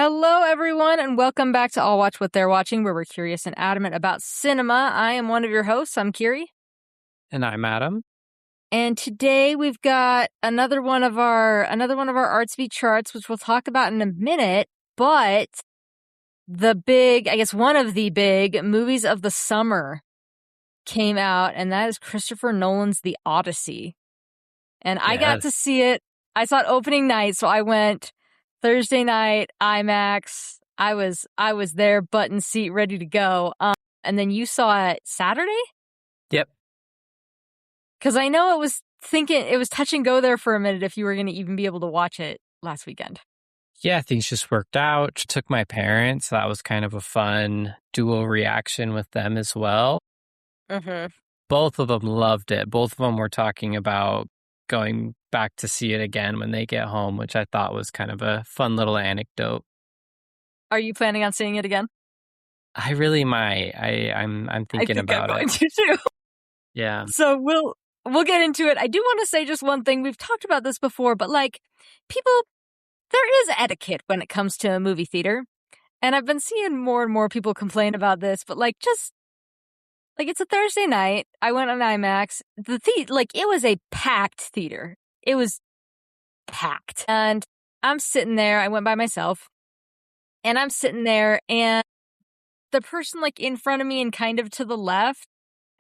Hello, everyone, and welcome back to All Watch What They're Watching, where we're curious and adamant about cinema. I am one of your hosts. I'm Kyrie. And I'm Adam. And today we've got another one of our ArtsBeat charts, which we'll talk about in a minute. But one of the big movies of the summer came out, and that is Christopher Nolan's The Odyssey. And I got to see it. I saw it opening night, so I went Thursday night, IMAX. I was there, button seat, ready to go. And then you saw it Saturday? Yep. Because I know it was touch and go there for a minute if you were going to even be able to watch it last weekend. Yeah, things just worked out. Took my parents. That was kind of a fun dual reaction with them as well. Mm-hmm. Both of them loved it. Both of them were talking about going back to see it again when they get home, which I thought was kind of a fun little anecdote. Are you planning on seeing it again? I really might. I'm thinking about I'm going it. to too. Yeah. So we'll get into it. I do want to say just one thing. We've talked about this before, but there is etiquette when it comes to a movie theater. And I've been seeing more and more people complain about this, but it's a Thursday night. I went on IMAX. It was a packed theater. It was packed. And I'm sitting there. I went by myself. And I'm sitting there, and the person in front of me and kind of to the left,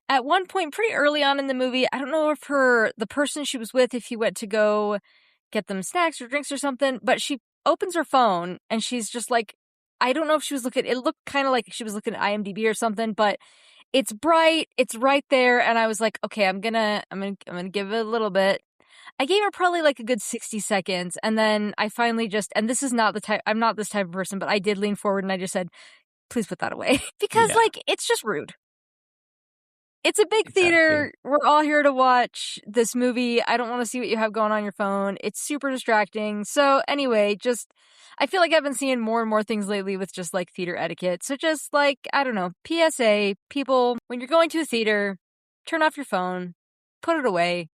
at one point pretty early on in the movie, I don't know if the person she was with, if he went to go get them snacks or drinks or something, but she opens her phone and she's just I don't know if she was looking, it looked kind of like she was looking at IMDb or something, but it's bright, it's right there, and I was like, okay, I'm gonna give it a little bit. I gave her probably a good 60 seconds, and then I finally and this is not I'm not this type of person, but I did lean forward and I just said, please put that away. Because, it's just rude. It's a big theater. We're all here to watch this movie. I don't want to see what you have going on your phone. It's super distracting. So anyway, I feel like I've been seeing more and more things lately with just theater etiquette. So just I don't know, PSA, people, when you're going to a theater, turn off your phone, put it away.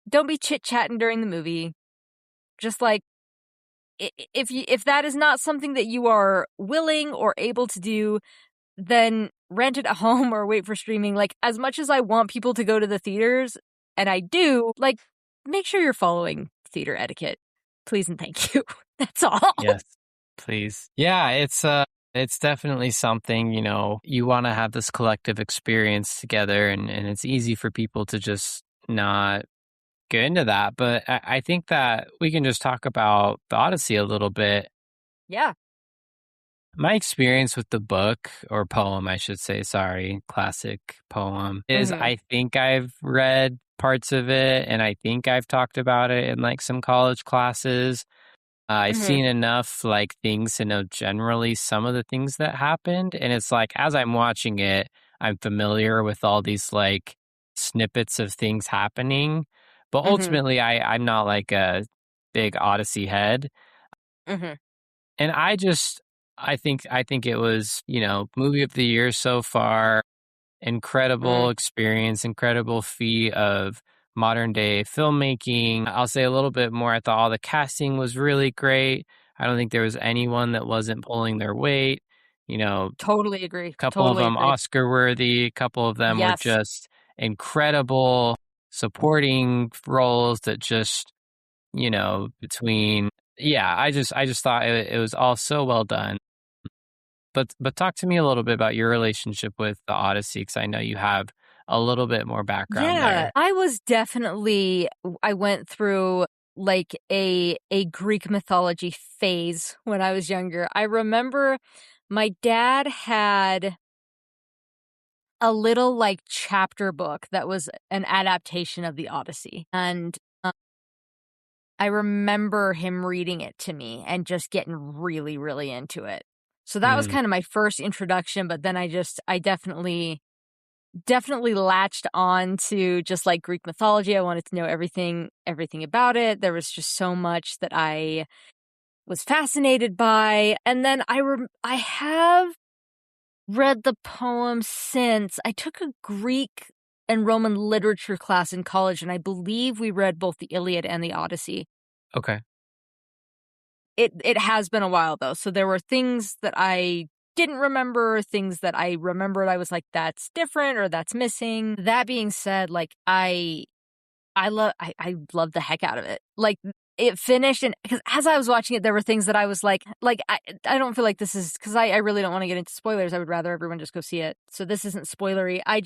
Don't be chit-chatting during the movie. Just if that is not something that you are willing or able to do, then rent it at home or wait for streaming. As much as I want people to go to the theaters, and I do, make sure you're following theater etiquette. Please and thank you. That's all. Yes, please. Yeah, it's definitely something, you want to have this collective experience together, and it's easy for people to just not get into that. But I think that we can just talk about the Odyssey a little bit. Yeah. My experience with the book, or poem, I should say, classic poem, is I think I've read parts of it, and I think I've talked about it in some college classes. I've seen enough things to know generally some of the things that happened, and it's as I'm watching it, I'm familiar with all these snippets of things happening, but ultimately I'm not a big Odyssey head. And I think it was, movie of the year so far. Incredible experience, incredible feat of modern day filmmaking. I'll say a little bit more. I thought all the casting was really great. I don't think there was anyone that wasn't pulling their weight. Totally agree. A couple of them Oscar worthy. A couple of them were just incredible supporting roles that just, between. Yeah, I just thought it was all so well done. But talk to me a little bit about your relationship with the Odyssey, because I know you have a little bit more background there. I went through a Greek mythology phase when I was younger. I remember my dad had a little chapter book that was an adaptation of the Odyssey. And I remember him reading it to me and just getting really, really into it. So that was kind of my first introduction, but then I definitely latched on to just Greek mythology. I wanted to know everything about it. There was just so much that I was fascinated by. And then I have read the poem since. I took a Greek and Roman literature class in college, and I believe we read both the Iliad and the Odyssey. Okay. it has been a while though. So there were things that I didn't remember, things that I remembered. I was like, that's different or that's missing. That being said, like I love the heck out of it. Like it finished, and because as I was watching it, there were things that I was like I don't feel like this is, because I really don't want to get into spoilers. I would rather everyone just go see it. So this isn't spoilery. I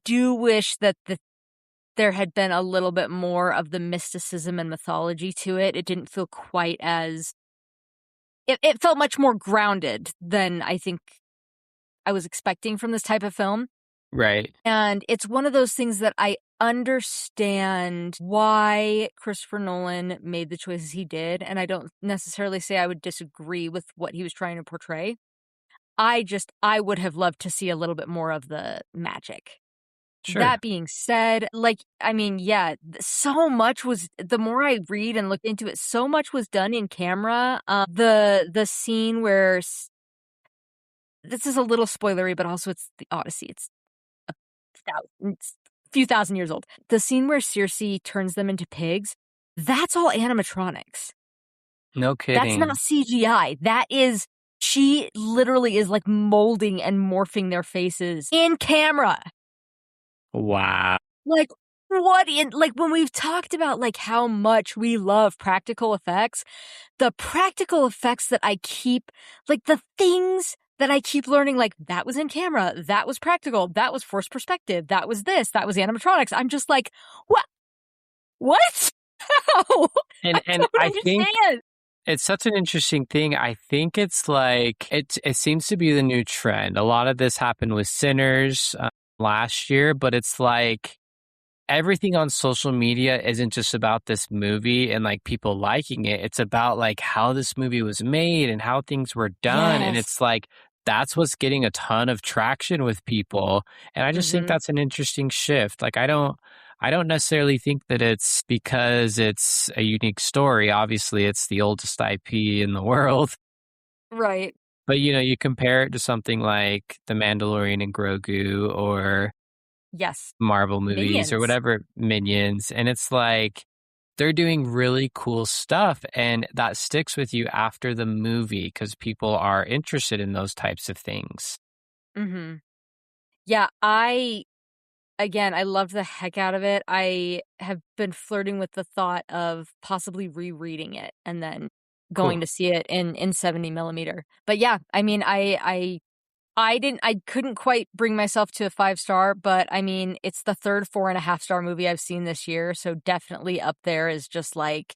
do wish that there had been a little bit more of the mysticism and mythology to it. It didn't feel quite as it felt much more grounded than I think I was expecting from this type of film. Right. And it's one of those things that I understand why Christopher Nolan made the choices he did. And I don't necessarily say I would disagree with what he was trying to portray. I would have loved to see a little bit more of the magic. Sure. That being said, yeah, so much was, the more I read and look into it, so much was done in camera. The scene where, this is a little spoilery, but also it's the Odyssey. It's a few thousand years old. The scene where Circe turns them into pigs, that's all animatronics. No kidding. That's not CGI. That is, she literally is like molding and morphing their faces in camera. Wow. Like, when we've talked about like how much we love practical effects, the practical effects that I keep, like the things that I keep learning, like that was in camera, that was practical, that was forced perspective, that was this, that was animatronics. I'm just like, what? How? And I think understand. it's such an interesting thing. I think it's like, it seems to be the new trend. A lot of this happened with Sinners last year, but it's like everything on social media isn't just about this movie and like people liking it. It's about like how this movie was made and how things were done. Yes. And it's like, that's what's getting a ton of traction with people. And I just think that's an interesting shift. Like, I don't necessarily think that it's because it's a unique story. Obviously, it's the oldest IP in the world. Right. But, you compare it to something like The Mandalorian and Grogu, or yes, Marvel movies, Minions, or whatever, Minions. And it's like, they're doing really cool stuff, and that sticks with you after the movie because people are interested in those types of things. Mm-hmm. Yeah, I loved the heck out of it. I have been flirting with the thought of possibly rereading it and then going to see it in 70 millimeter. But yeah, I mean, I couldn't quite bring myself to a 5-star, but I mean, it's the third 4.5-star movie I've seen this year. So definitely up there is just like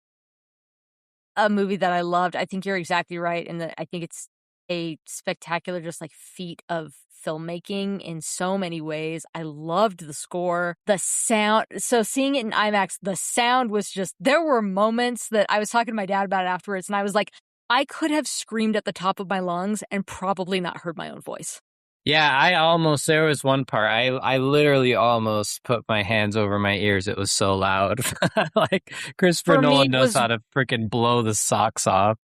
a movie that I loved. I think you're exactly right in that I think it's a spectacular, just like feat of filmmaking in so many ways. I loved the score, the sound. So seeing it in IMAX, the sound was just, there were moments that I was talking to my dad about it afterwards, and I was like, I could have screamed at the top of my lungs and probably not heard my own voice. Yeah, there was one part, I literally almost put my hands over my ears. It was so loud. Like, Christopher Nolan knows how to freaking blow the socks off.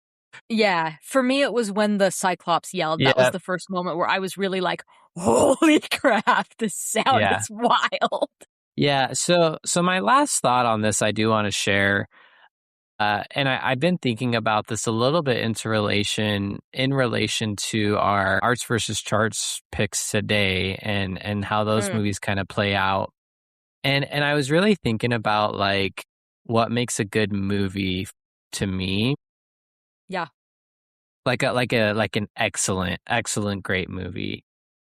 Yeah, for me, it was when the Cyclops yelled. That was the first moment where I was really like, holy crap, this sound is wild. Yeah, so my last thought on this I do want to share, and I've been thinking about this a little bit in relation to our arts versus charts picks today, and how those movies kind of play out. And I was really thinking about like what makes a good movie to me. Yeah. Like an excellent great movie.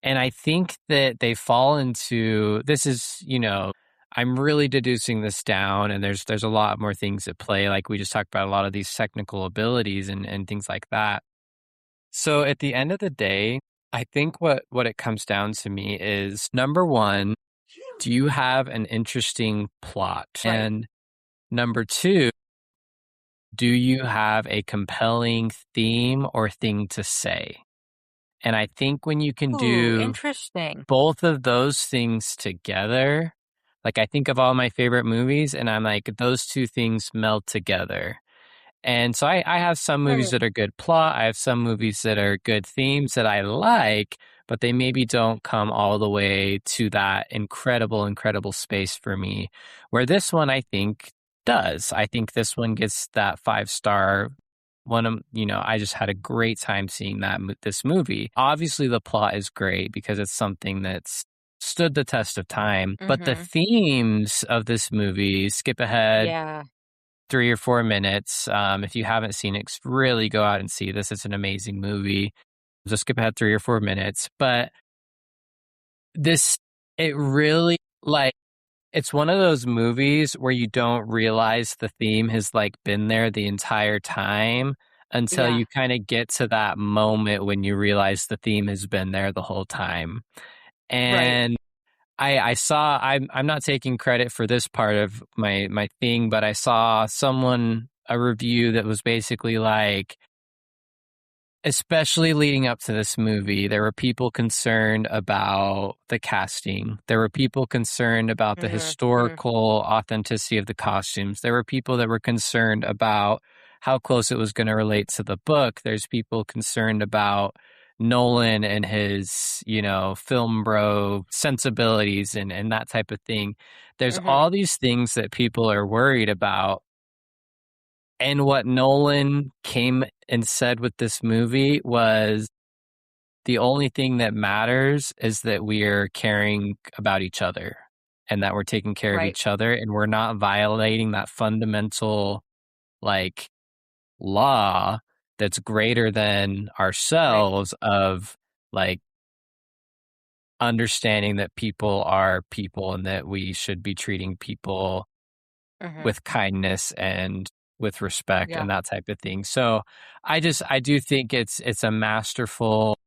And I think that they fall into, this is, I'm really deducing this down, and there's a lot more things at play. Like we just talked about a lot of these technical abilities and things like that. So at the end of the day, I think what it comes down to me is, number one, do you have an interesting plot? Right. And number two, do you have a compelling theme or thing to say? And I think when you can do interesting. both of those things together, like I think of all my favorite movies and I'm like, those two things meld together. And so I have some movies that are good plot. I have some movies that are good themes that I like, but they maybe don't come all the way to that incredible space for me, where this one I think does. I think this one gets that 5-star I just had a great time seeing this movie. Obviously, the plot is great because it's something that's stood the test of time. But the themes of this movie, skip ahead Yeah. 3 or 4 minutes. If you haven't seen it, really go out and see this. It's an amazing movie. Just skip ahead 3 or 4 minutes. But it really, like, it's one of those movies where you don't realize the theme has like been there the entire time until Yeah. you kind of get to that moment when you realize the theme has been there the whole time. Right. And I'm not taking credit for this part of my thing, but I saw a review that was basically like, especially leading up to this movie, there were people concerned about the casting. There were people concerned about the historical authenticity of the costumes. There were people that were concerned about how close it was going to relate to the book. There's people concerned about Nolan and his, film bro sensibilities and that type of thing. There's all these things that people are worried about. And what Nolan came and said with this movie was the only thing that matters is that we are caring about each other and that we're taking care of each other and we're not violating that fundamental like law that's greater than ourselves of like understanding that people are people and that we should be treating people with kindness and with respect and that type of thing. So I do think it's a masterful,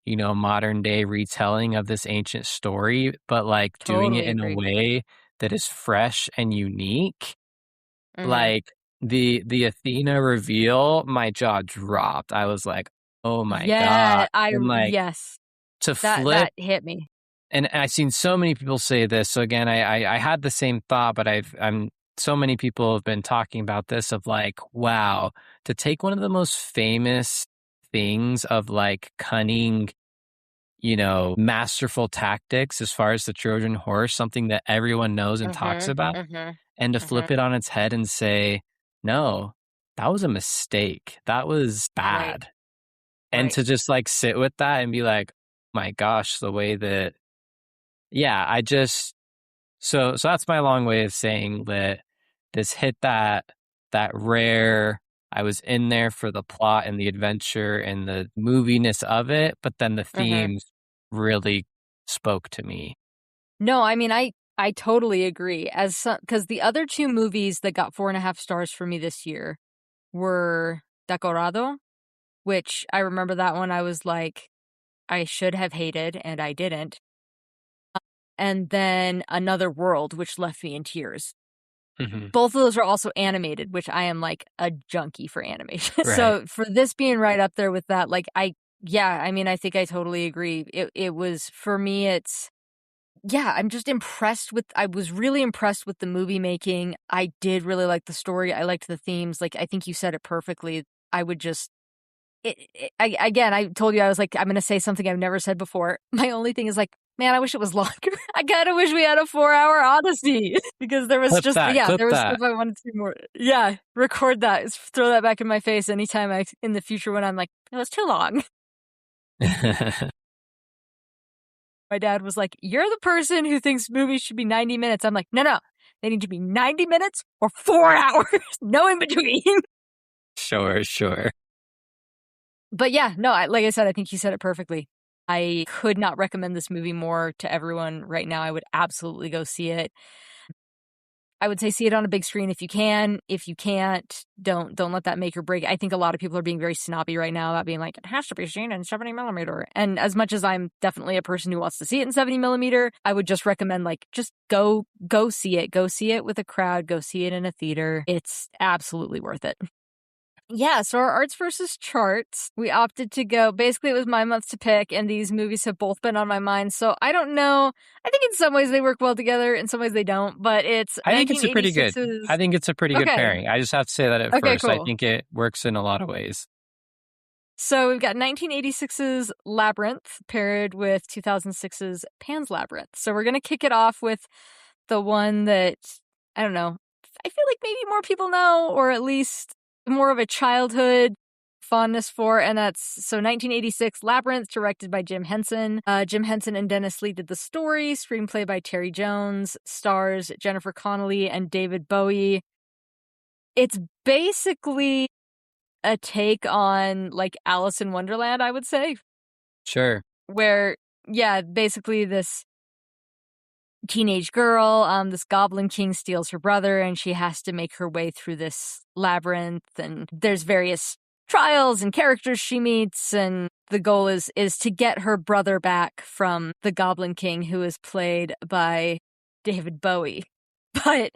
modern day retelling of this ancient story, but like doing it in a way that is fresh and unique. Like the Athena reveal, my jaw dropped. I was like, oh my God. And like to flip that hit me. And I've seen so many people say this. So again, I had the same thought, but so many people have been talking about this of like, wow, to take one of the most famous things of like cunning, masterful tactics as far as the Trojan horse, something that everyone knows and talks about, and to flip it on its head and say, no, that was a mistake. That was bad. And to just like sit with that and be like, my gosh, the way that, yeah, so that's my long way of saying that this hit that rare, I was in there for the plot and the adventure and the moviness of it, but then the themes really spoke to me. No, I mean, I totally agree. Because the other 2 movies that got 4.5 stars for me this year were Decorado, which I remember that one I was like, I should have hated, and I didn't. And then Another World, which left me in tears. Both of those are also animated, which I am like a junkie for animation. So for this being right up there with that, like I think I totally agree. It was, for me, I'm just I was really impressed with the movie making. I did really like the story. I liked the themes. Like, I think you said it perfectly. I would just, I told you, I was like, I'm going to say something I've never said before. My only thing is like, man, I wish it was longer. I kind of wish we had a 4-hour Odyssey because there was stuff I wanted to see more. Yeah, record that. Throw that back in my face anytime in the future when I'm like, it was too long. My dad was like, you're the person who thinks movies should be 90 minutes. I'm like, no, they need to be 90 minutes or 4 hours. No in between. Sure. But yeah, no, like I said, I think you said it perfectly. I could not recommend this movie more to everyone right now. I would absolutely go see it. I would say see it on a big screen if you can. If you can't, don't let that make or break. I think a lot of people are being very snobby right now about being like, it has to be seen in 70 millimeter. And as much as I'm definitely a person who wants to see it in 70 millimeter, I would just recommend like, just go see it. Go see it with a crowd. Go see it in a theater. It's absolutely worth it. Yeah, so our arts versus charts, we opted to go, basically it was my month to pick, and these movies have both been on my mind, so I don't know. I think in some ways they work well together, in some ways they don't, but I think it's a pretty good pairing. I just have to say that at first. Cool. I think it works in a lot of ways. So we've got 1986's Labyrinth paired with 2006's Pan's Labyrinth. So we're going to kick it off with the one that, I don't know, I feel like maybe more people know, or at least more of a childhood fondness for, and that's 1986 Labyrinth, directed by Jim Henson. Jim Henson and Dennis Lee did the story, screenplay by Terry Jones, stars Jennifer Connelly and David Bowie. It's basically a take on like Alice in Wonderland, I would say. Sure. Where, yeah, basically this teenage girl, this Goblin King steals her brother, and she has to make her way through this labyrinth, and there's various trials and characters she meets, and the goal is to get her brother back from the Goblin King, who is played by David Bowie. But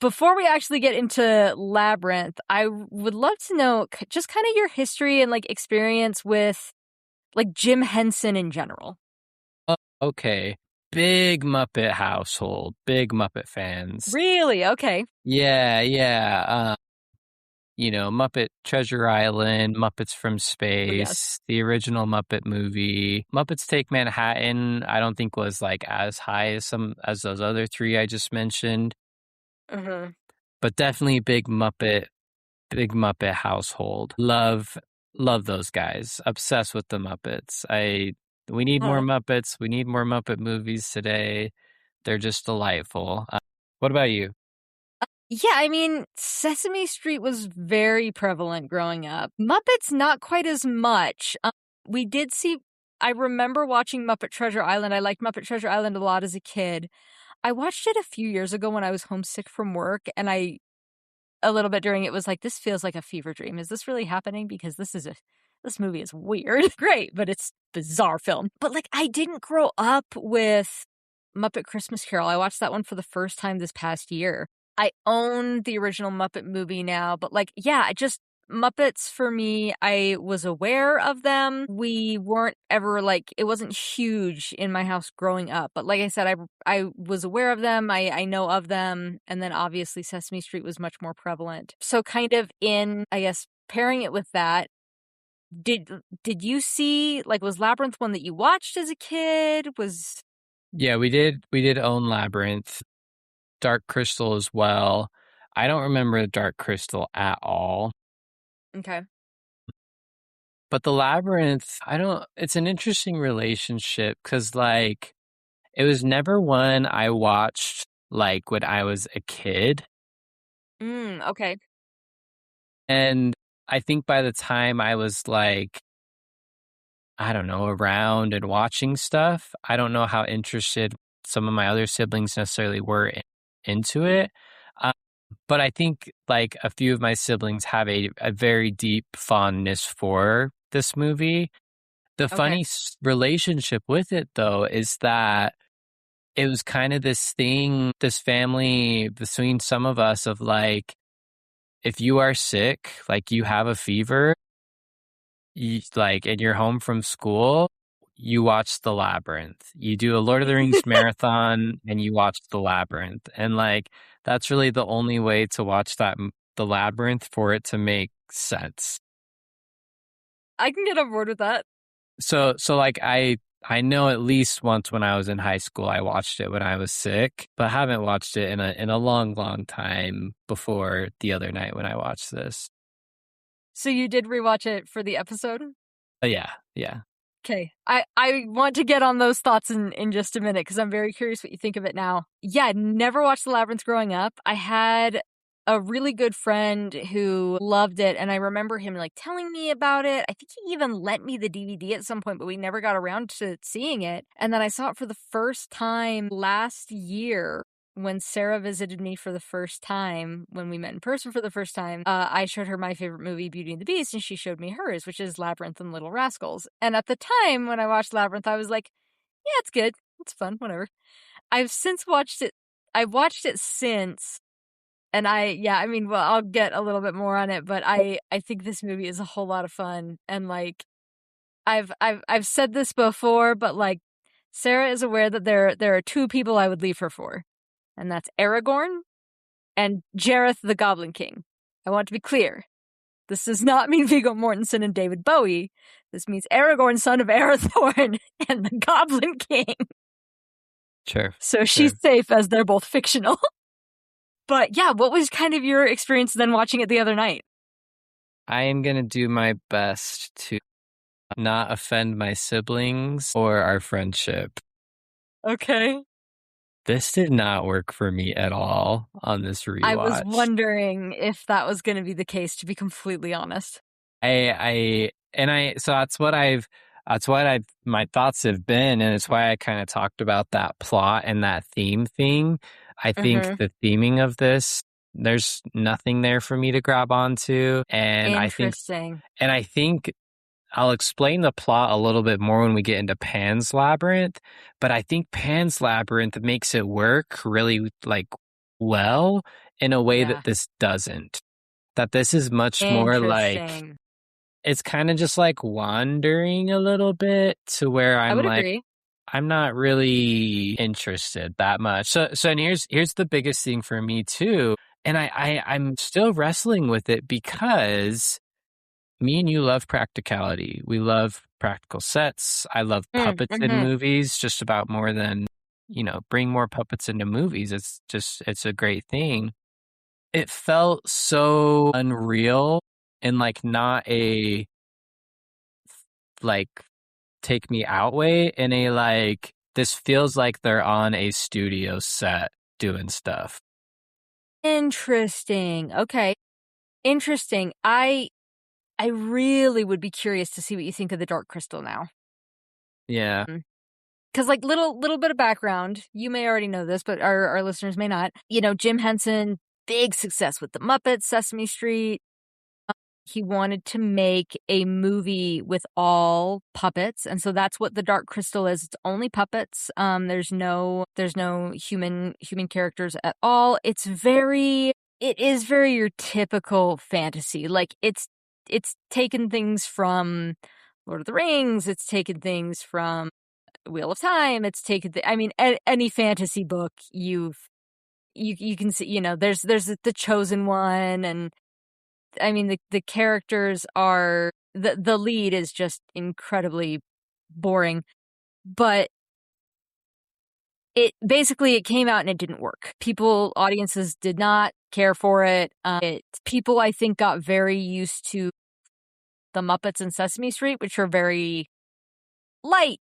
before we actually get into Labyrinth, I would love to know just kind of your history and like experience with like Jim Henson in general. Okay. Big Muppet household, big Muppet fans. Really? Okay. Yeah. Muppet Treasure Island, Muppets from Space, yes. The original Muppet movie. Muppets Take Manhattan, I don't think was like as high as those other three I just mentioned. Mm-hmm. But definitely big Muppet household. Love those guys. Obsessed with the Muppets. We need more Muppets. We need more Muppet movies today. They're just delightful. What about you? Yeah, I mean, Sesame Street was very prevalent growing up. Muppets, not quite as much. We did see, I remember watching Muppet Treasure Island. I liked Muppet Treasure Island a lot as a kid. I watched it a few years ago when I was homesick from work, and a little bit during it was like, this feels like a fever dream. Is this really happening? Because this movie is weird. Great, but it's bizarre film. But like, I didn't grow up with Muppet Christmas Carol. I watched that one for the first time this past year. I own the original Muppet movie now, but like, yeah, just Muppets for me, I was aware of them. We weren't ever like, it wasn't huge in my house growing up, but like I said, I was aware of them. I know of them. And then obviously Sesame Street was much more prevalent. So kind of in, I guess, pairing it with that, did you see, like, was Labyrinth one that you watched as a kid? Yeah, we did own Labyrinth. Dark Crystal as well. I don't remember Dark Crystal at all. Okay. But the Labyrinth, it's an interesting relationship because like it was never one I watched like when I was a kid. Okay. And I think by the time I was like, I don't know, around and watching stuff, I don't know how interested some of my other siblings necessarily were into it. But I think like a few of my siblings have a very deep fondness for this movie. The funny relationship with it, though, is that it was kind of this thing, this family between some of us of like, if you are sick, like you have a fever, and you're home from school, you watch The Labyrinth. You do a Lord of the Rings marathon and you watch The Labyrinth. And like, that's really the only way to watch The Labyrinth for it to make sense. I can get on board with that. So like I know at least once when I was in high school, I watched it when I was sick, but haven't watched it in a long, long time before the other night when I watched this. So you did rewatch it for the episode? Yeah. Okay. I want to get on those thoughts in just a minute because I'm very curious what you think of it now. Yeah, never watched The Labyrinth growing up. I had a really good friend who loved it, and I remember him like telling me about it. I think he even lent me the DVD at some point, but we never got around to seeing it. And then I saw it for the first time last year when Sarah visited me for the first time, when we met in person for the first time. I showed her my favorite movie, Beauty and the Beast, and she showed me hers, which is Labyrinth and Little Rascals. And at the time when I watched Labyrinth, I was like, yeah, it's good. It's fun, whatever. I've since watched it. I've watched it since. And I'll get a little bit more on it, but I think this movie is a whole lot of fun. And like, I've said this before, but like, Sarah is aware that there are two people I would leave her for, and that's Aragorn and Jareth the Goblin King. I want to be clear. This does not mean Viggo Mortensen and David Bowie. This means Aragorn, son of Arathorn, and the Goblin King. Sure. So she's safe as they're both fictional. But yeah, what was kind of your experience then watching it the other night? I am going to do my best to not offend my siblings or our friendship. Okay. This did not work for me at all on this I was rewatch. wondering if that was going to be the case, to be completely honest. So that's what my thoughts have been, and it's why I kind of talked about that plot and that theme thing. I think Mm-hmm. the theming of this, there's nothing there for me to grab onto, Interesting. and I think I'll explain the plot a little bit more when we get into Pan's Labyrinth, but I think Pan's Labyrinth makes it work really like well in a way Yeah. that this doesn't. That this is much more like Interesting. it's kind of just like wandering a little bit to where I I'm would like agree. I'm not really interested that much. So and here's the biggest thing for me too. And I'm still wrestling with it because me and you love practicality. We love practical sets. I love puppets in Mm-hmm. movies just about more than, bring more puppets into movies. It's a great thing. It felt so unreal and like not a like take me out way in a like this feels like they're on a studio set doing stuff. Interesting. Okay. Interesting. I really would be curious to see what you think of the Dark Crystal now. Yeah. Because, like, little bit of background, you may already know this, but our listeners may not. Jim Henson, big success with the Muppets, Sesame Street. He wanted to make a movie with all puppets, and so that's what the Dark Crystal is. It's only puppets. There's no human characters at all. It is very your typical fantasy. Like it's taken things from Lord of the Rings. It's taken things from Wheel of Time. It's taken. Any fantasy book you can see. There's the Chosen One, and the characters are the lead is just incredibly boring, but it came out and it didn't work. Audiences did not care for it. People I think got very used to the Muppets and Sesame Street, which are very light,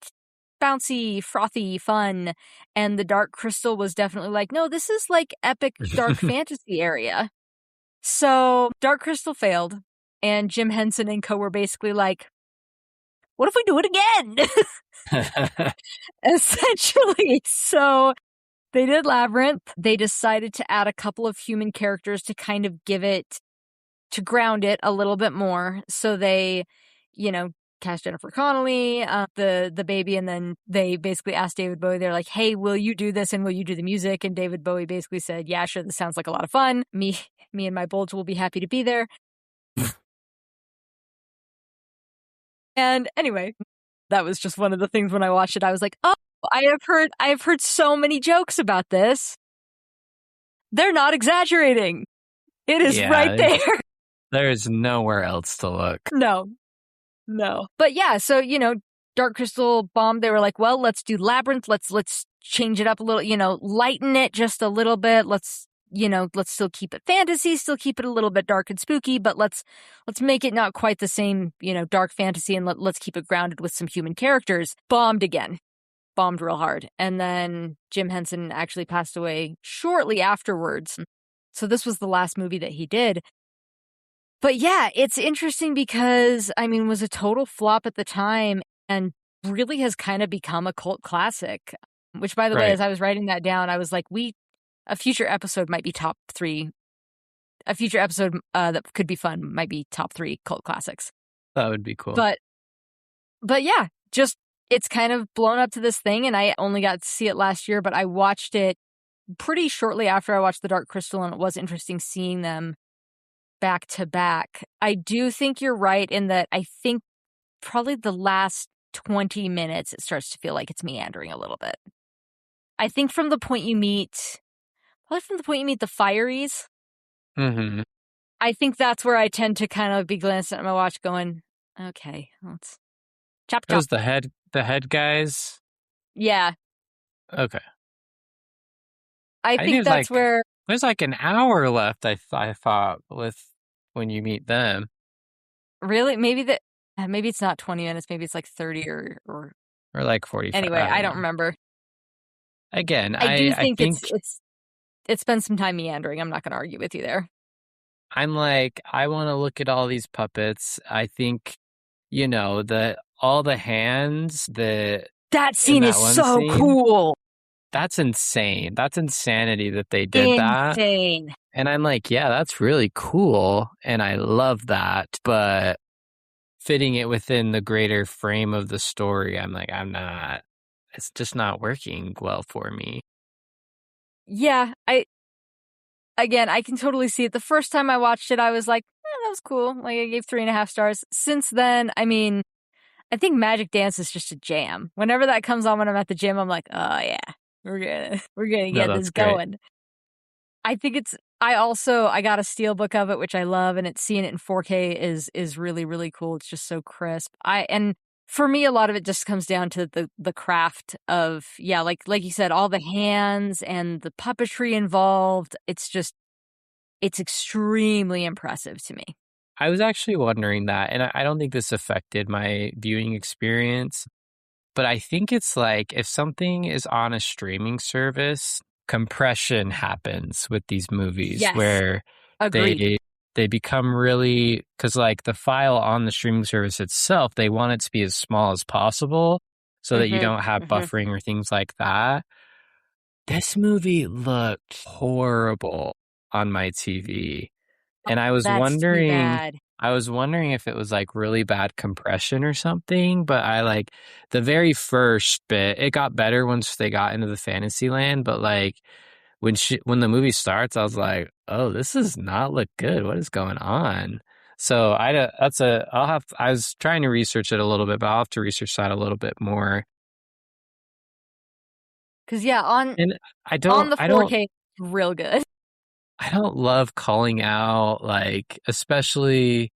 bouncy, frothy, fun, and the Dark Crystal was definitely like, no, this is like epic dark fantasy area. So Dark Crystal failed, and Jim Henson and co were basically like, what if we do it again? Essentially. So they did Labyrinth. They decided to add a couple of human characters to kind of to ground it a little bit more. So they, cast Jennifer Connelly, the baby, and then they basically asked David Bowie, they're like, hey, will you do this and will you do the music? And David Bowie basically said, yeah, sure, this sounds like a lot of fun. Me and my bulge will be happy to be there. And anyway, that was just one of the things when I watched it, I was like, oh, I have heard so many jokes about this. They're not exaggerating. It is right Yeah, there. there's nowhere else to look. No. But yeah, so, Dark Crystal bombed. They were like, well, let's do Labyrinth. Let's change it up a little, lighten it just a little bit. Let's still keep it fantasy, still keep it a little bit dark and spooky, but let's make it not quite the same, dark fantasy, and let's keep it grounded with some human characters. Bombed again. Bombed real hard. And then Jim Henson actually passed away shortly afterwards. So this was the last movie that he did. But yeah, it's interesting because, was a total flop at the time and really has kind of become a cult classic. Which, by the way, Right. as I was writing that down, I was like, a future episode might be top 3. A future episode that could be fun might be top 3 cult classics. That would be cool. But yeah, just it's kind of blown up to this thing, and I only got to see it last year, but I watched it pretty shortly after I watched The Dark Crystal, and it was interesting seeing them back to back. I do think you're right in that I think probably the last 20 minutes it starts to feel like it's meandering a little bit. I think from the point you meet the Fireys, Mm-hmm. I think that's where I tend to kind of be glancing at my watch going, okay, let's chop. Those the head guys. Yeah. Okay. I think that's where there's like an hour left. I thought with when you meet them. Really? Maybe it's not 20 minutes. Maybe it's like 30 or like 45. Anyway, I don't know. remember. Again, I do think think it spends some time meandering. I'm not going to argue with you there. I'm like, I want to look at all these puppets. I think, all the hands that in scene that is one so scene, cool. that's insane. That's insanity that they did that. Insane. And I'm like, yeah, that's really cool. And I love that. But fitting it within the greater frame of the story, I'm like, it's just not working well for me. Yeah, I can totally see it. The first time I watched it, I was like, that was cool. Like, I gave 3.5 stars. Since then, I mean, I think Magic Dance is just a jam. Whenever that comes on when I'm at the gym, I'm like, oh yeah, we're gonna No, get that's this great. going. I think I got a steelbook of it, which I love, and seeing it in 4K is really, really cool. It's just so crisp. And for me, a lot of it just comes down to the craft of, yeah, like you said, all the hands and the puppetry involved. It's extremely impressive to me. I was actually wondering that, and I don't think this affected my viewing experience, but I think it's like if something is on a streaming service, compression happens with these movies Yes. where Agreed. they become really, because like the file on the streaming service itself, they want it to be as small as possible so that you don't have buffering or things like that. This movie looked horrible on my TV. And I was That's too wondering, bad. if it was like really bad compression or something, but I like the very first bit, it got better once they got into the fantasy land, but like when the movie starts, I was like, oh, this does not look good. What is going on? So I was trying to research it a little bit, but I'll have to research that a little bit more. Cause yeah, on And the 4K, real good. I don't love calling out, like, especially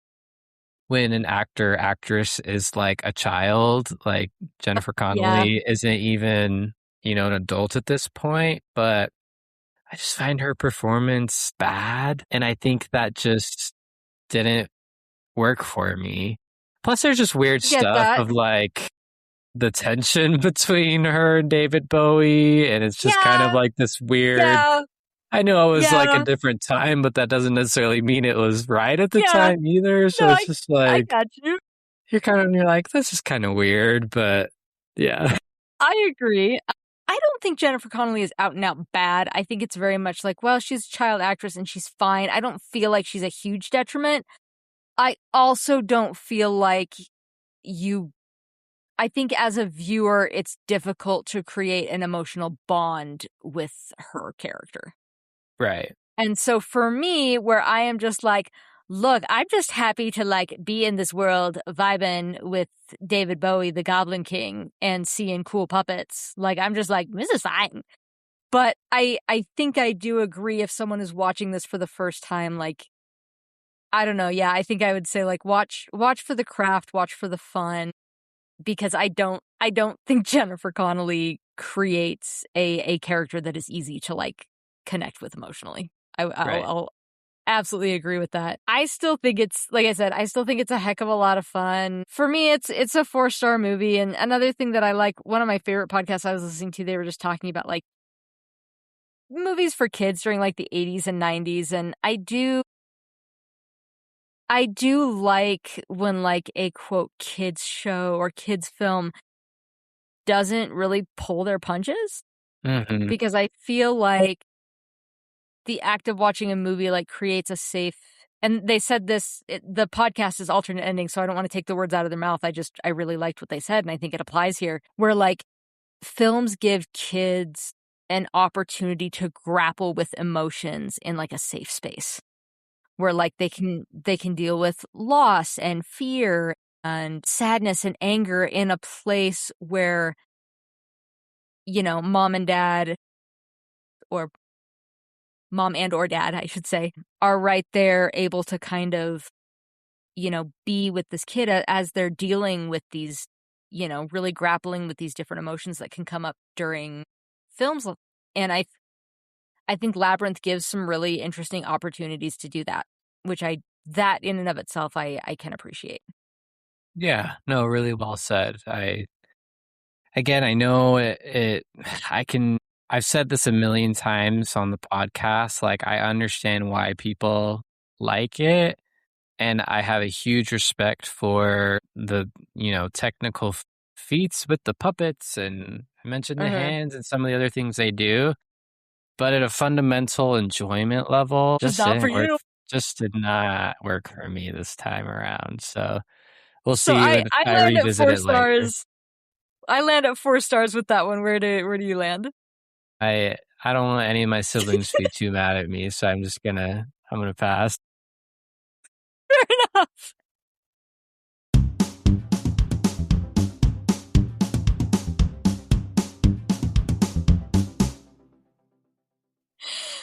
when an actress is like a child, like Jennifer Yeah. Connelly isn't even, an adult at this point, but I just find her performance bad. And I think that just didn't work for me. Plus, there's just weird Get stuff that. of like the tension between her and David Bowie. And it's just kind of like this weird. Yeah. I know it was like a Yeah. different time, but that doesn't necessarily mean it was right at the Yeah. time either. So No, it's just I like, got you. you're like, this is kind of weird, but yeah. I agree. I don't think Jennifer Connelly is out and out bad. I think it's very much like, well, she's a child actress and she's fine. I don't feel like she's a huge detriment. I also don't feel like I think as a viewer, it's difficult to create an emotional bond with her character. Right. And so for me, where I am just like, look, I'm just happy to like be in this world vibing with David Bowie, the Goblin King, and seeing cool puppets. Like, I'm just like, this is fine. But I think I do agree if someone is watching this for the first time, like, I don't know. Yeah, I think I would say like watch for the craft, watch for the fun, because I don't think Jennifer Connelly creates a character that is easy to like connect with emotionally. I'll absolutely agree with that. I still think it's, like I said, I still think it's a heck of a lot of fun. For me, it's a 4-star movie. And another thing that I like, one of my favorite podcasts I was listening to, they were just talking about like movies for kids during like the 80s and 90s. And I do like when like a quote kids show or kids film doesn't really pull their punches, because I feel like the act of watching a movie like creates a safe, and they said this, the podcast is alternate ending, so I don't want to take the words out of their mouth. I really liked what they said, and I think it applies here, where like films give kids an opportunity to grapple with emotions in like a safe space, where like they can deal with loss and fear and sadness and anger in a place where, mom and dad, or mom and or dad, I should say, are right there able to kind of, be with this kid as they're dealing with these, really grappling with these different emotions that can come up during films. And I think Labyrinth gives some really interesting opportunities to do that, which I that in and of itself, I can appreciate. Yeah, no, really well said. I know I've said this a million times on the podcast. Like, I understand why people like it. And I have a huge respect for the, technical feats with the puppets. And I mentioned the hands and some of the other things they do. But at a fundamental enjoyment level, Just not for you. Just did not work for me this time around. So we'll So see I when I land at revisit 4 it later. stars. I land at 4 stars with that one. Where do you land? I don't want any of my siblings to be too mad at me, so I'm gonna pass. Fair enough.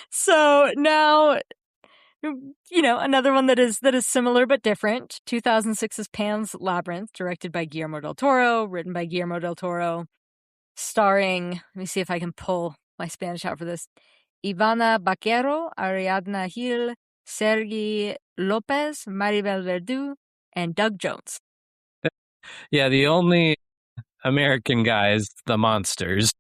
So now, another one that is similar but different. 2006's Pan's Labyrinth, directed by Guillermo Del Toro, written by Guillermo Del Toro, starring, let me see if I can pull my Spanish out for this, Ivana Baquero, Ariadna Gil, Sergi Lopez, Maribel Verdú, and Doug Jones. Yeah, the only American guys, the monsters.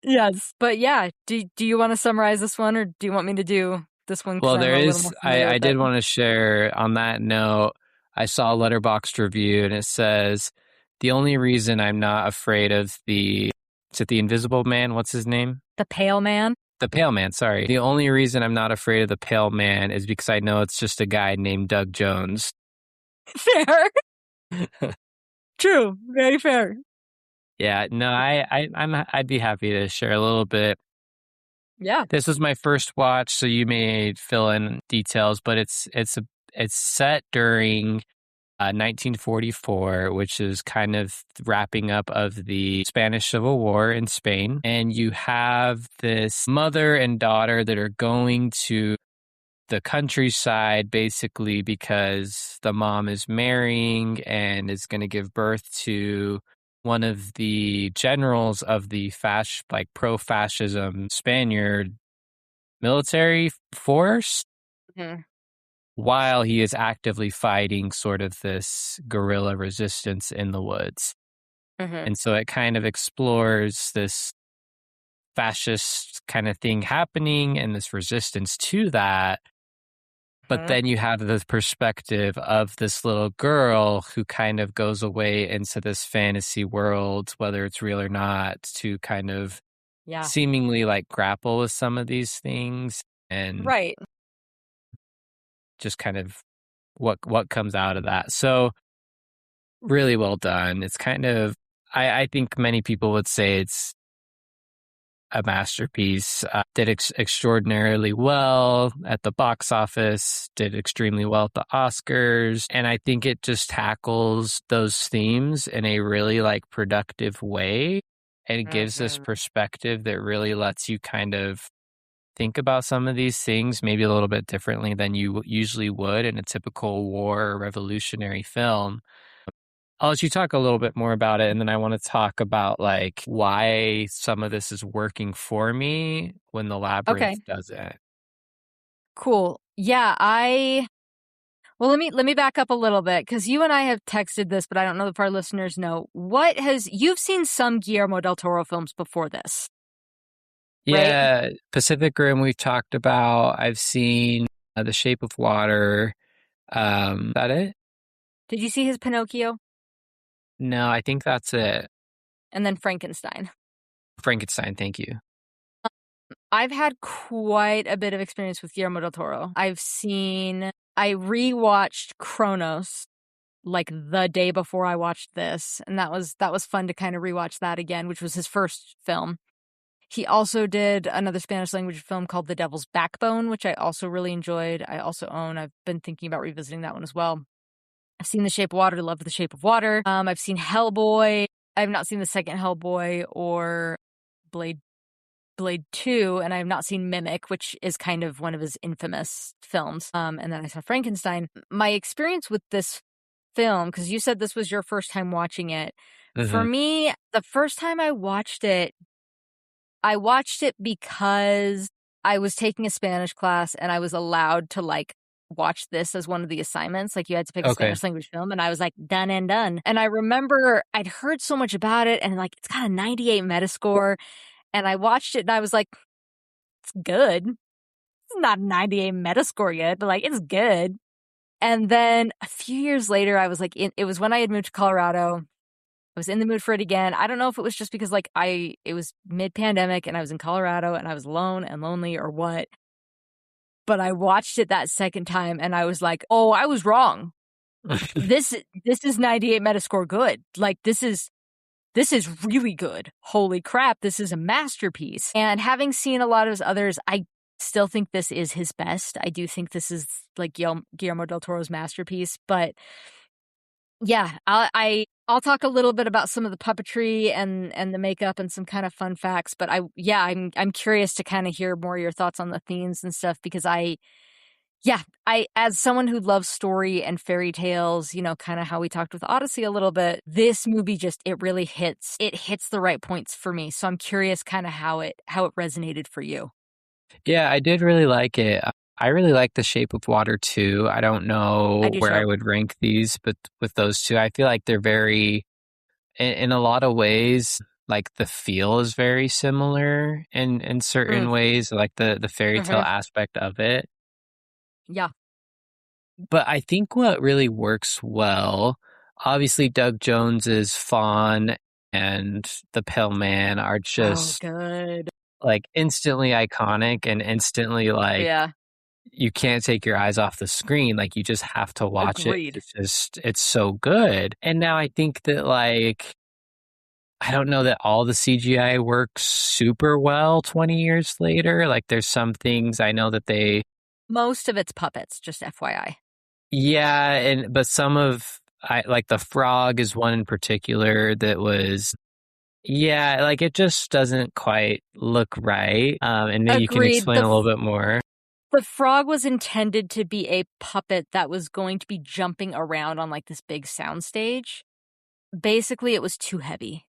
Yes, but yeah, do you want to summarize this one, or do you want me to do this one? Well, I'm a little more familiar I with did it. want to share on that note, I saw a Letterboxd review and it says, the only reason I'm not afraid of is it the Invisible Man? What's his name? The Pale Man? The Pale Man, sorry. The only reason I'm not afraid of the Pale Man is because I know it's just a guy named Doug Jones. Fair. True. Very fair. Yeah, no, I'd be happy to share a little bit. Yeah. This was my first watch, so you may fill in details, but it's set during 1944, which is kind of wrapping up of the Spanish Civil War in Spain. And you have this mother and daughter that are going to the countryside basically because the mom is marrying and is going to give birth to one of the generals of the pro-fascism Spaniard military force. Mm-hmm. While he is actively fighting sort of this guerrilla resistance in the woods. Mm-hmm. And so it kind of explores this fascist kind of thing happening and this resistance to that. But then you have the perspective of this little girl who kind of goes away into this fantasy world, whether it's real or not, to kind of seemingly like grapple with some of these things and just kind of what comes out of that. So really well done. It's kind of, I think many people would say it's a masterpiece. Did extraordinarily well at the box office, did extremely well at the Oscars. And I think it just tackles those themes in a really like productive way. And it gives this perspective that really lets you kind of think about some of these things maybe a little bit differently than you usually would in a typical war or revolutionary film. I'll let you talk a little bit more about it, and then I want to talk about like why some of this is working for me when the Labyrinth doesn't. Cool. Yeah, well, let me back up a little bit because you and I have texted this, but I don't know if our listeners know. You've seen some Guillermo Del Toro films before this? Yeah, right? Pacific Rim we've talked about. I've seen The Shape of Water. Is that it? Did you see his Pinocchio? No, I think that's it. And then Frankenstein. Frankenstein, thank you. I've had quite a bit of experience with Guillermo Del Toro. I rewatched Kronos like the day before I watched this, and that was fun to kind of rewatch that again, which was his first film. He also did another Spanish language film called The Devil's Backbone, which I also really enjoyed. I've been thinking about revisiting that one as well. I've seen The Shape of Water, loved The Shape of Water. I've seen Hellboy. I have not seen the second Hellboy or Blade 2, and I have not seen Mimic, which is kind of one of his infamous films. And then I saw Frankenstein. My experience with this film, because you said this was your first time watching it. For me, the first time I watched it because I was taking a Spanish class and I was allowed to like watch this as one of the assignments. Like, you had to pick a Okay. Spanish language film, and I was like, done and done. And I remember I'd heard so much about it, and like, it's got a 98 Metascore, and I watched it, and I was like, it's good. It's not a 98 Metascore yet, but like, it's good. And then a few years later, I was like, it was when I had moved to Colorado. I was in the mood for it again. I don't know if it was just because like it was mid-pandemic and I was in Colorado and I was alone and lonely or what. But I watched it that second time and I was like, oh, I was wrong. This is 98 Metascore good. Like, this is really good. Holy crap, this is a masterpiece. And having seen a lot of his others, I still think this is his best. I do think this is like Guillermo Del Toro's masterpiece. But yeah, I'll talk a little bit about some of the puppetry and the makeup and some kind of fun facts. But I'm curious to kind of hear more of your thoughts on the themes and stuff, because I as someone who loves story and fairy tales, you know, kind of how we talked with Odyssey a little bit, this movie it really hits the right points for me. So I'm curious kind of how it resonated for you. Yeah, I did really like it. I really like The Shape of Water too. I don't know where I would rank these, but with those two, I feel like they're very, in a lot of ways, like the feel is very similar in certain ways, like the fairy tale aspect of it. Yeah. But I think what really works well, obviously Doug Jones's Fawn and the Pale Man are just good. like instantly iconic and instantly like you can't take your eyes off the screen. Like, you just have to watch Agreed. it. It's so good. And now I think that like, I don't know that all the CGI works super well 20 years later. Like, there's some things I know that most of it's puppets, just FYI. Yeah, but some of like the frog is one in particular that was like it just doesn't quite look right. And maybe you can explain a little bit more. The frog was intended to be a puppet that was going to be jumping around on like this big soundstage. Basically, it was too heavy.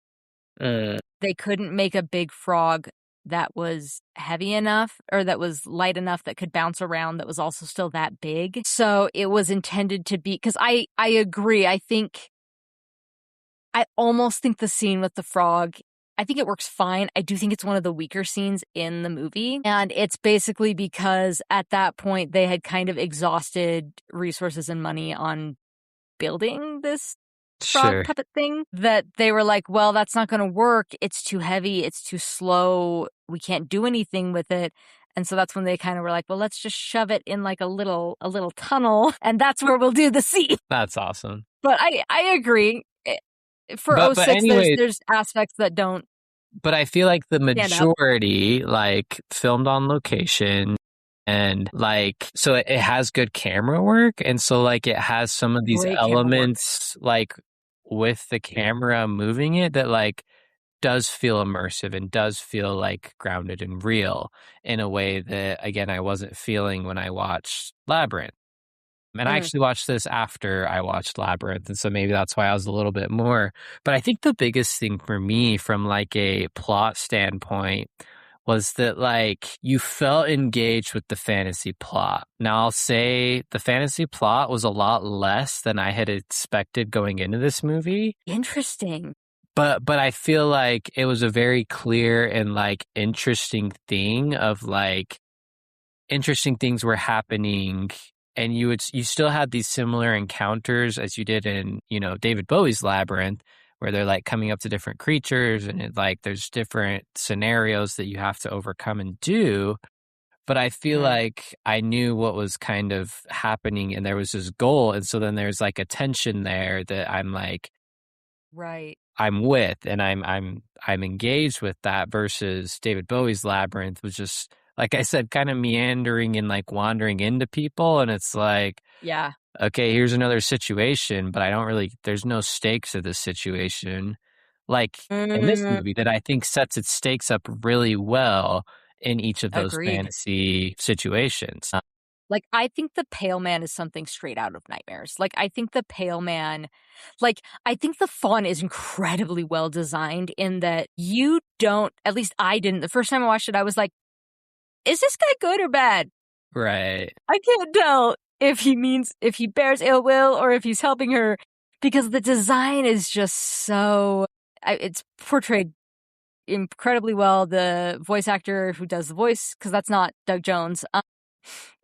They couldn't make a big frog that was heavy enough or that was light enough that could bounce around that was also still that big. So it was intended to be, because I agree. I almost think the scene with the frog, I think it works fine. I do think it's one of the weaker scenes in the movie. And it's basically because at that point they had kind of exhausted resources and money on building this frog puppet thing, that they were like, well, that's not going to work. It's too heavy. It's too slow. We can't do anything with it. And so that's when they kind of were like, well, let's just shove it in like a little tunnel, and that's where we'll do the scene. That's awesome. But I agree. For but 06, anyway, there's aspects that don't. But I feel like the majority like filmed on location. And like, so it has good camera work. And so like it has some of these elements like with the camera moving it that like does feel immersive and does feel like grounded and real in a way that, again, I wasn't feeling when I watched Labyrinth. And I actually watched this after I watched Labyrinth. And so maybe that's why I was a little bit more. But I think the biggest thing for me from like a plot standpoint was that like you felt engaged with the fantasy plot. Now I'll say the fantasy plot was a lot less than I had expected going into this movie. Interesting. But I feel like it was a very clear and like interesting thing of like interesting things were happening, and you still had these similar encounters as you did in, you know, David Bowie's Labyrinth, where they're like coming up to different creatures and it, like there's different scenarios that you have to overcome and do. But I feel like I knew what was kind of happening and there was this goal. And so then there's like a tension there that I'm like, I'm with, and I'm engaged with that, versus David Bowie's Labyrinth was just, like I said, kind of meandering and like wandering into people. And it's like, okay, here's another situation, but there's no stakes of this situation. Like in this movie that I think sets its stakes up really well in each of those fantasy situations. Like, I think the Pale Man is something straight out of Nightmares. Like, I think the Pale Man, like, I think the fawn is incredibly well designed in that you don't, at least I didn't, the first time I watched it, I was like, is this guy good or bad? Right. I can't tell. if he bears ill will or if he's helping her, because the design is just so, it's portrayed incredibly well. The voice actor who does the voice, because that's not Doug Jones,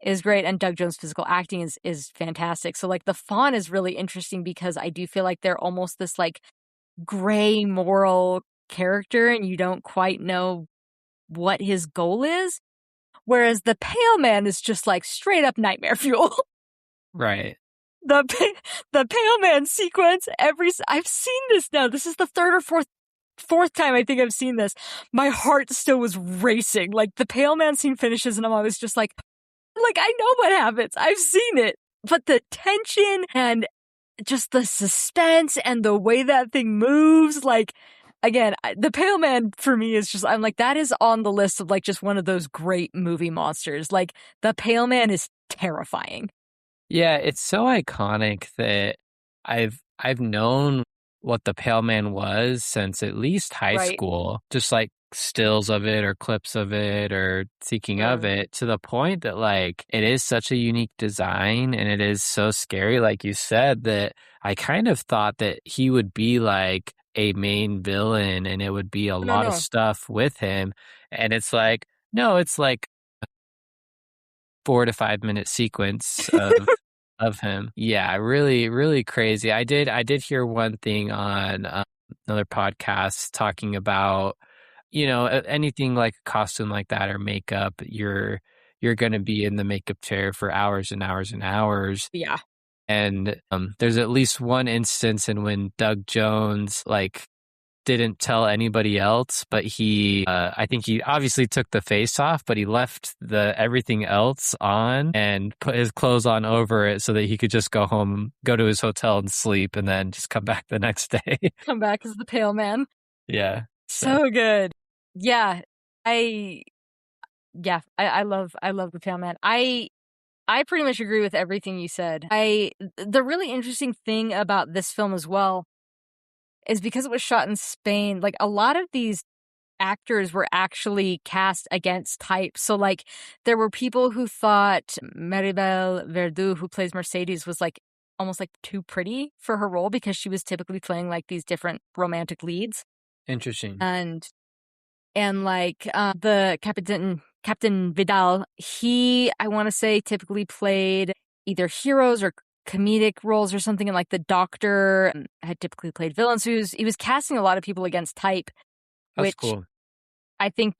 is great, and Doug Jones' physical acting is fantastic. So like the Fawn is really interesting because I do feel like they're almost this like gray moral character, and you don't quite know what his goal is. Whereas the Pale Man is just like straight up nightmare fuel. Right. The Pale Man sequence, I've seen this now. This is the third or fourth time I think I've seen this. My heart still was racing. Like the Pale Man scene finishes and I'm always just like I know what happens. I've seen it. But the tension and just the suspense and the way that thing moves, like, again, the Pale Man for me is just, I'm like, that is on the list of like just one of those great movie monsters. Like the Pale Man is terrifying. Yeah, it's so iconic that I've known what the Pale Man was since at least high school, just like stills of it or clips of it or seeking of it, to the point that like it is such a unique design and it is so scary, like you said, that I kind of thought that he would be like a main villain and it would be a lot of stuff with him. And it's like, no, it's like 4 to 5 minute sequence of him. Yeah, really, really crazy. I did hear one thing on another podcast talking about, you know, anything like a costume like that or makeup, you're going to be in the makeup chair for hours and hours and hours. Yeah. And there's at least one instance in when Doug Jones like didn't tell anybody else, but he I think he obviously took the face off, but he left the everything else on and put his clothes on over it so that he could just go home, go to his hotel and sleep, and then just come back the next day. Come back as the Pale Man. Yeah. So good. Yeah. I love the Pale Man. I pretty much agree with everything you said. The really interesting thing about this film as well is because it was shot in Spain, like a lot of these actors were actually cast against type. So like there were people who thought Maribel Verdú, who plays Mercedes, was like almost like too pretty for her role because she was typically playing like these different romantic leads. Interesting. And like the Captain Vidal, he, I want to say, typically played either heroes or comedic roles or something, and like the Doctor had typically played villains. So he was casting a lot of people against type, which cool. I think,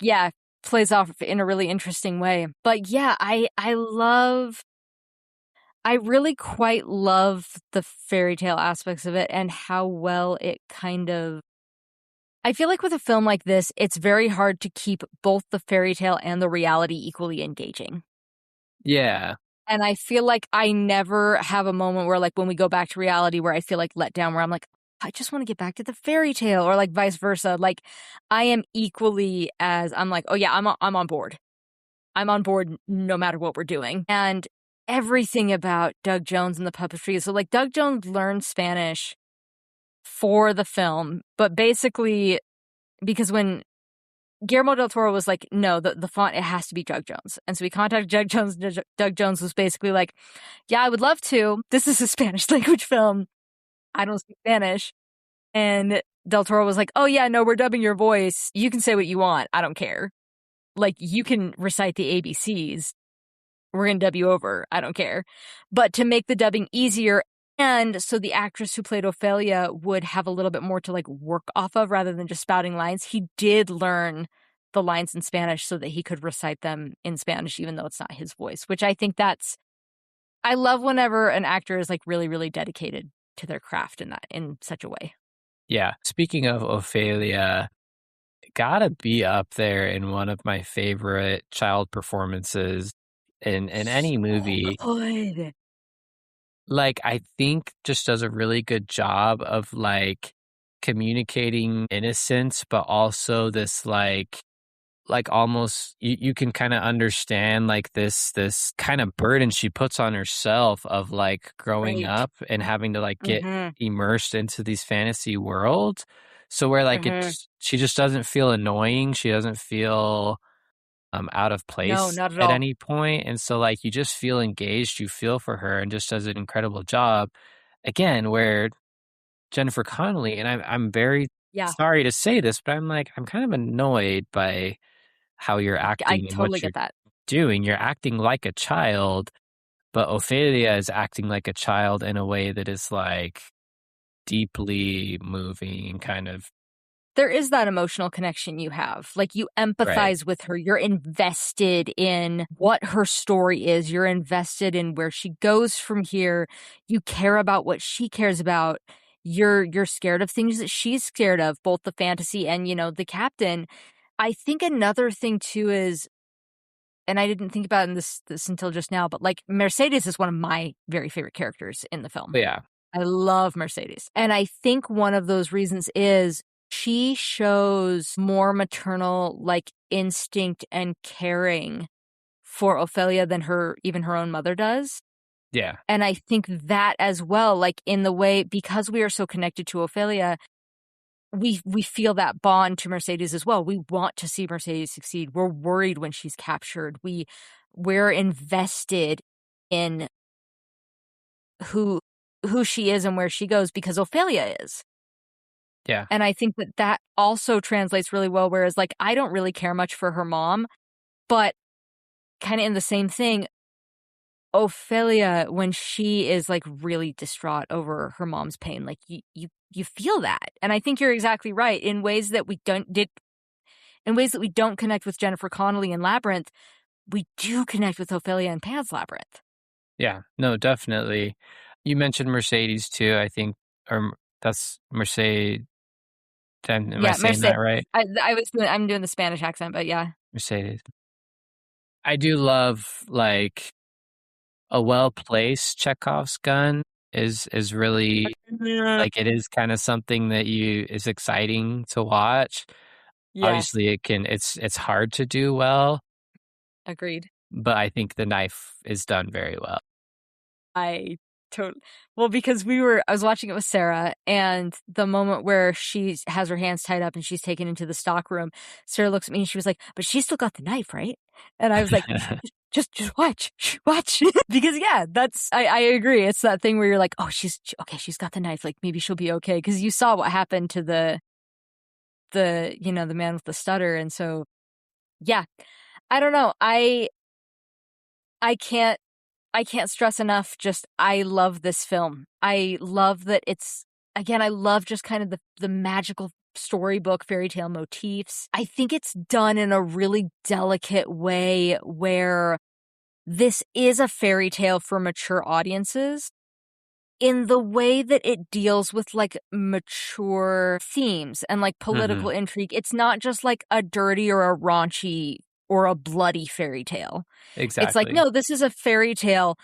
plays off in a really interesting way. But yeah, I really quite love the fairy tale aspects of it and how well it kind of, I feel like with a film like this, it's very hard to keep both the fairy tale and the reality equally engaging. Yeah. And I feel like I never have a moment where, like, when we go back to reality where I feel like let down, where I'm like, I just want to get back to the fairy tale, or like vice versa. Like, I am equally as, I'm like, oh yeah, I'm on board. I'm on board no matter what we're doing. And everything about Doug Jones and the puppetry. So like Doug Jones learned Spanish for the film, but basically because when Guillermo Del Toro was like, no, the font, it has to be Doug Jones. And so we contacted Doug Jones. Doug Jones was basically like, yeah, I would love to. This is a Spanish language film. I don't speak Spanish. And Del Toro was like, oh yeah, no, we're dubbing your voice. You can say what you want. I don't care. Like, you can recite the ABCs. We're going to dub you over. I don't care. But to make the dubbing easier, and so the actress who played Ophelia would have a little bit more to like work off of rather than just spouting lines, he did learn the lines in Spanish so that he could recite them in Spanish, even though it's not his voice, which I think I love whenever an actor is like really, really dedicated to their craft in such a way. Yeah. Speaking of Ophelia, gotta be up there in one of my favorite child performances in any movie. Good. Like, I think just does a really good job of like communicating innocence, but also this like almost you can kind of understand like this kind of burden she puts on herself of like growing up and having to like get immersed into these fantasy worlds. So where like she just doesn't feel annoying. She doesn't feel out of No, place not at at all. any point. And so like you just feel engaged, you feel for her and just does an incredible job. Again, where Jennifer Connelly, and I'm very Yeah, sorry to say this, but I'm kind of annoyed by how you're I acting and totally what you're get that. doing. You're acting like a child, but Ophelia is acting like a child in a way that is like deeply moving and kind of There is that emotional connection you have. Like, you right. empathize with her. You're invested in what her story is. You're invested in where she goes from here. You care about what she cares about. You're scared of things that she's scared of, both the fantasy and, the captain. I think another thing too is, and I didn't think about this until just now, but like Mercedes is one of my very favorite characters in the film. But yeah, I love Mercedes. And I think one of those reasons is she shows more maternal like instinct and caring for Ophelia than even her own mother does. yeah, And I think that as well, like in the way, because we are so connected to Ophelia, we feel that bond to Mercedes as well. We want to see Mercedes succeed. We're worried when she's captured. We're invested in who who she is and where she goes because Ophelia is. yeah, And I think that also translates really well, whereas, like, I don't really care much for her mom, but kinda in the same thing, Ophelia, when she is, like, really distraught over her mom's pain, like, you feel that, and I think you're exactly right. In ways that we don't connect with Jennifer Connelly in Labyrinth, we do connect with Ophelia in Pan's Labyrinth. yeah. No, definitely. You mentioned Mercedes too, I think, or that's Mercedes. Am I Yeah, saying that right? I'm doing the Spanish accent, but yeah. Mercedes. I do love like a well-placed Chekhov's gun is really Yeah. like it is kind of something that you is exciting to watch. Yes, Obviously it's hard to do well, agreed. but I think the knife is done very well. I totally well, because I was watching it with Sarah, and the moment where she has her hands tied up and she's taken into the stock room, Sarah looks at me and she was like, "But she's still got the knife, right?" And I was like, Just watch, watch." Because yeah, I agree. It's that thing where you're like, "Oh, okay, she's got the knife. Like maybe she'll be okay." Because you saw what happened to the man with the stutter, and so yeah, I don't know. I can't I can't stress enough, just I love this film. I love that I love just kind of the magical storybook fairy tale motifs. I think it's done in a really delicate way where this is a fairy tale for mature audiences in the way that it deals with like mature themes and like political Mhm. intrigue. It's not just like a dirty or a raunchy or a bloody fairy tale. It's like, Exactly. no, this is a fairy tale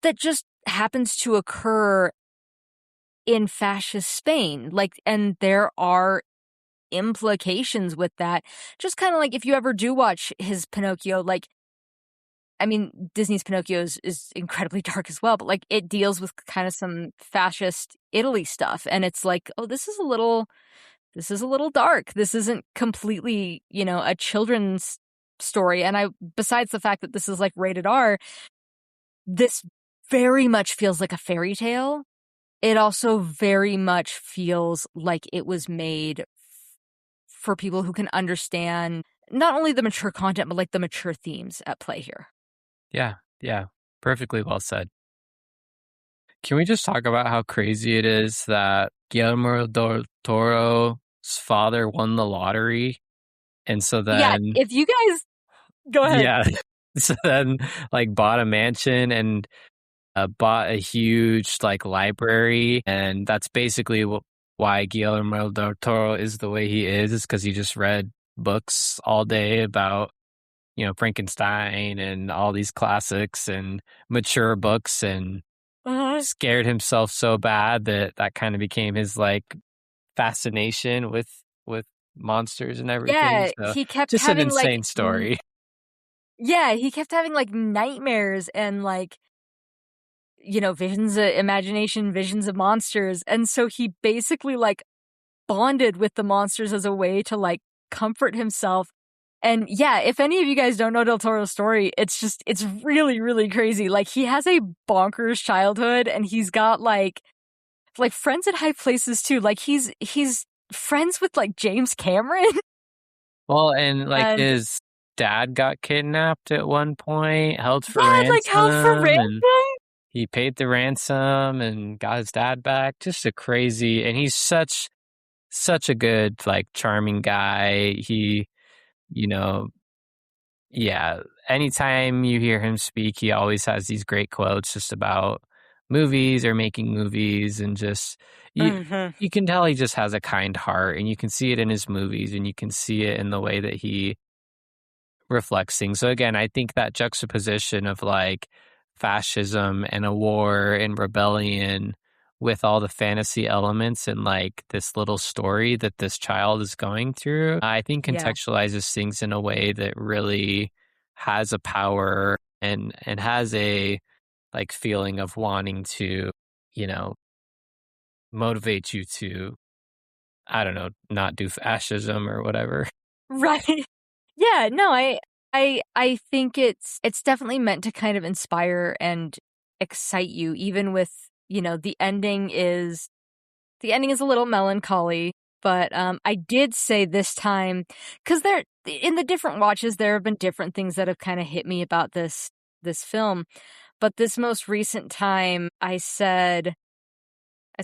that just happens to occur in fascist Spain. Like, and there are implications with that. Just kind of like if you ever do watch his Pinocchio, like, I mean, Disney's Pinocchio is incredibly dark as well, but like it deals with kind of some fascist Italy stuff. And it's like, oh, this is a little dark. This isn't completely, a children's story. And besides the fact that this is like rated R, this very much feels like a fairy tale. It also very much feels like it was made for people who can understand not only the mature content, but like the mature themes at play here. Yeah, yeah. Perfectly well said. Can we just talk about how crazy it is that Guillermo del Toro's father won the lottery? And so Yeah, then, if you guys go ahead. yeah, so then like bought a mansion and bought a huge like library. And that's basically why Guillermo del Toro is the way he is because he just read books all day about, Frankenstein and all these classics and mature books and Uh, scared himself so bad that that kind of became his like fascination with monsters and everything. yeah, So just an insane story. he kept having like nightmares and like visions of imagination, visions of monsters. And so he basically like bonded with the monsters as a way to like comfort himself. And yeah, if any of you guys don't know Del Toro's story, it's really, really crazy. Like, he has a bonkers childhood, and he's got like friends at high places too. Like, he's friends with like James Cameron. Well, and like And his dad got kidnapped at one point, held for yeah, like held for ransom, ransom. and he paid the ransom and got his dad back. Just a crazy, and he's such a good, like, charming guy. He, you know, yeah, anytime you hear him speak, he always has these great quotes just about movies or making movies, and just you can tell he just has a kind heart, and you can see it in his movies, and you can see it in the way that he reflects things. So again, I think that juxtaposition of like fascism and a war and rebellion with all the fantasy elements and like this little story that this child is going through, I think Yeah. contextualizes things in a way that really has a power and has a like feeling of wanting to, you know, motivate you to, I don't know, not do fascism or whatever. Right. Yeah, no, I think it's definitely meant to kind of inspire and excite you, even with, the ending is a little melancholy, but I did say this time, because there in the different watches there have been different things that have kind of hit me about this film, but this most recent time I said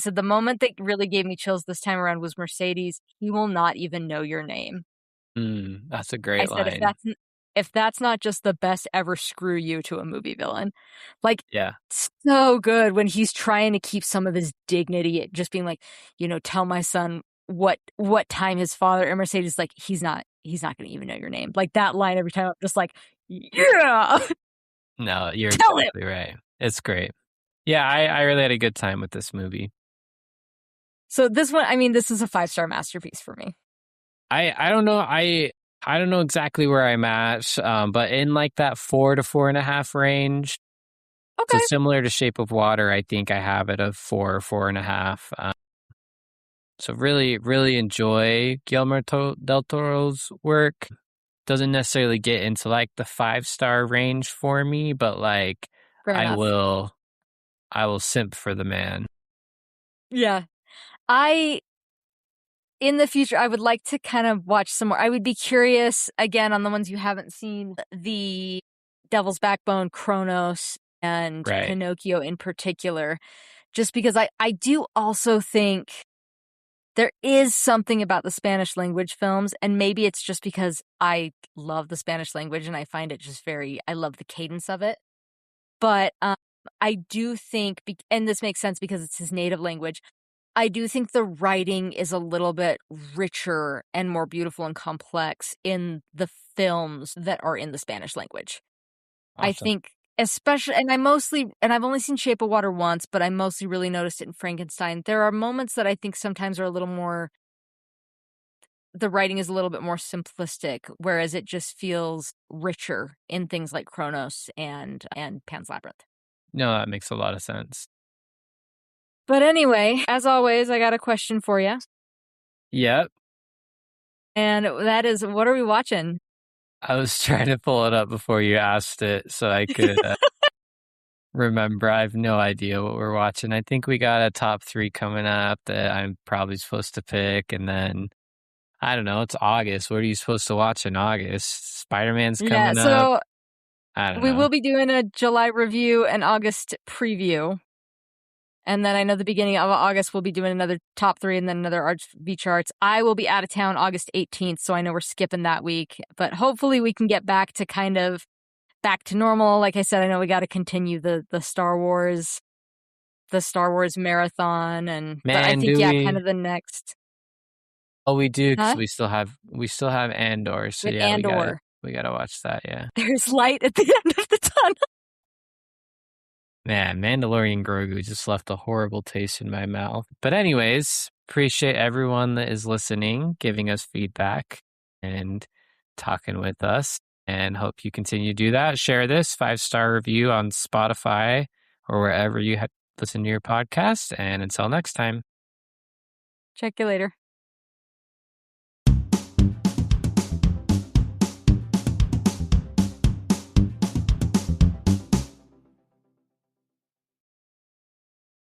the moment that really gave me chills this time around was Mercedes. He will not even know your name. That's a I great said, line. if that's not just the best ever screw you to a movie villain. Like, Yeah. so good when he's trying to keep some of his dignity, just being like, tell my son what time his father, and Mercedes like, he's not going to even know your name. Like, that line every time, I'm just like, yeah. No, you're Tell him. exactly right. It's great. Yeah, I really had a good time with this movie. So this one, I mean, this is a 5-star masterpiece for me. I don't know. I don't know exactly where I'm at, but in like that 4 to 4.5 range. So Okay. similar to Shape of Water, I think I have it of 4 or 4.5. So really, really enjoy Guillermo del Toro's work. Doesn't necessarily get into like the 5-star range for me, but like Fair I enough. will simp for the man. Yeah. In the future, I would like to kind of watch some more. I would be curious, again, on the ones you haven't seen, the Devil's Backbone, Kronos, and Right. Pinocchio in particular, just because I do also think there is something about the Spanish language films, and maybe it's just because I love the Spanish language and I find it just I love the cadence of it. But I do think, and this makes sense because it's his native language, I do think the writing is a little bit richer and more beautiful and complex in the films that are in the Spanish language. I Awesome. think especially, and I've only seen Shape of Water once, but I mostly really noticed it in Frankenstein. There are moments that I think sometimes are a little more, the writing is a little bit more simplistic, whereas it just feels richer in things like Kronos and Pan's Labyrinth. No, that makes a lot of sense. But anyway, as always, I got a question for you. Yep. And that is, what are we watching? I was trying to pull it up before you asked it so I could remember. I have no idea what we're watching. I think we got a top 3 coming up that I'm probably supposed to pick. And then, I don't know, it's August. What are you supposed to watch in August? Spider-Man's coming up. So I don't we know. will be doing a July review and August preview. And then I know the beginning of August we'll be doing another top 3 and then another AvC charts. I will be out of town August 18th, so I know we're skipping that week. But hopefully we can get back to back to normal. Like I said, I know we got to continue the Star Wars marathon, but I think kind of the next. Oh, we do, because Huh? we still have Andor. So With yeah, Andor. we gotta watch that. Yeah. There's light at the end of the tunnel. Man, Mandalorian Grogu just left a horrible taste in my mouth. But anyways, appreciate everyone that is listening, giving us feedback, and talking with us. And hope you continue to do that. Share this 5-star review on Spotify or wherever you listen to your podcast. And until next time. Check you later.